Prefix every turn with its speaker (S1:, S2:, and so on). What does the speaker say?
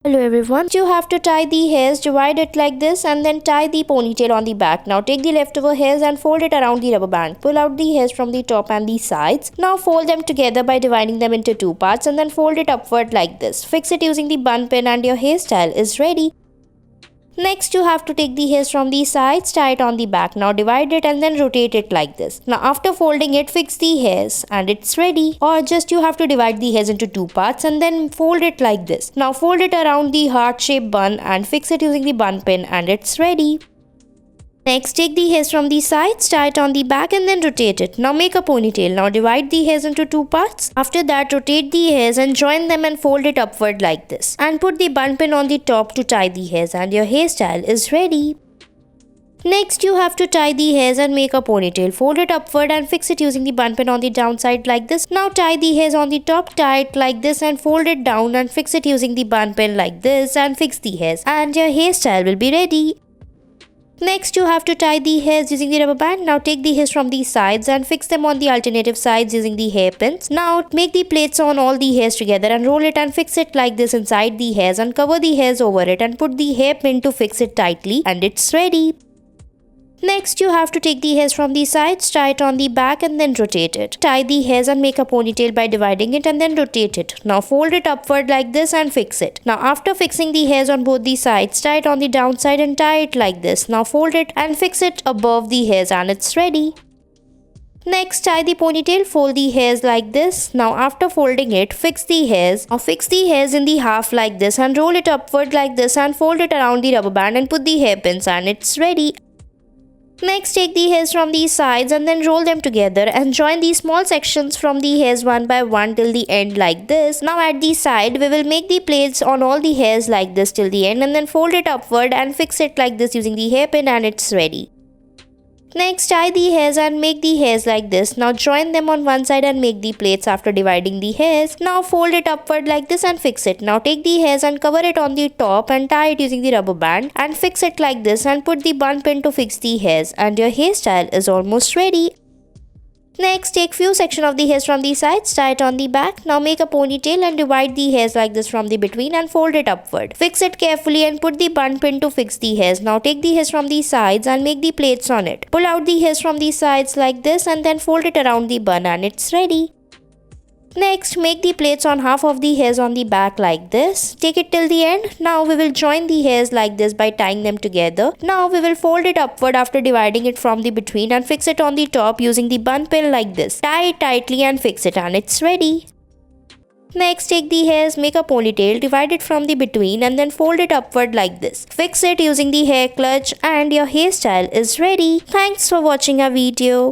S1: Hello everyone, you have to tie the hairs, divide it like this and then tie the ponytail on the back. Now take the leftover hairs and fold it around the rubber band. Pull out the hairs from the top and the sides. Now fold them together by dividing them into two parts and then fold it upward like this. Fix it using the bun pin and your hairstyle is ready. Next, you have to take the hairs from the sides, tie it on the back. Now divide it and then rotate it like this. Now after folding it, fix the hairs and it's ready. Or just you have to divide the hairs into two parts and then fold it like this. Now fold it around the heart-shaped bun and fix it using the bun pin and it's ready. Next, take the hairs from the sides, tie it on the back and then rotate it. Now make a ponytail. Now divide the hairs into two parts. After that, rotate the hairs and join them and fold it upward like this. And put the bun pin on the top to tie the hairs and your hairstyle is ready. Next, you have to tie the hairs and make a ponytail. Fold it upward and fix it using the bun pin on the downside like this. Now tie the hairs on the top, tie it like this and fold it down and fix it using the bun pin like this and fix the hairs and your hairstyle will be ready. Next, you have to tie the hairs using the rubber band. Now take the hairs from the sides and fix them on the alternative sides using the hairpins. Now make the plaits on all the hairs together and roll it and fix it like this inside the hairs and cover the hairs over it and put the hairpin to fix it tightly and it's ready. Next, you have to take the hairs from the sides, tie it on the back and then rotate it. Tie the hairs and make a ponytail by dividing it and then rotate it. Now fold it upward like this and fix it. Now after fixing the hairs on both the sides, tie it on the downside and tie it like this. Now fold it and fix it above the hairs and it's ready. Next, tie the ponytail, fold the hairs like this. Now after folding it, fix the hairs. Now fix the hairs in the half like this and roll it upward like this and fold it around the rubber band and put the hairpins and it's ready. Next, take the hairs from the sides and then roll them together and join the small sections from the hairs one by one till the end like this. Now at the side, we will make the plaits on all the hairs like this till the end and then fold it upward and fix it like this using the hairpin and it's ready. Next, tie the hairs and make the hairs like this. Now join them on one side and make the plaits after dividing the hairs. Now fold it upward like this and fix it. Now take the hairs and cover it on the top and tie it using the rubber band and fix it like this and put the bun pin to fix the hairs and your hairstyle is almost ready. Next, take few section of the hairs from the sides, tie it on the back. Now make a ponytail and divide the hairs like this from the between and fold it upward. Fix it carefully and put the bun pin to fix the hairs. Now take the hairs from the sides and make the plaits on it. Pull out the hairs from the sides like this and then fold it around the bun and it's ready. Next, make the plaits on half of the hairs on the back like this. Take it till the end. Now we will join the hairs like this by tying them together. Now we will fold it upward after dividing it from the between and fix it on the top using the bun pin like this. Tie it tightly and fix it and it's ready. Next, take the hairs, make a ponytail, divide it from the between and then fold it upward like this. Fix it using the hair clutch and your hairstyle is ready. Thanks for watching our video.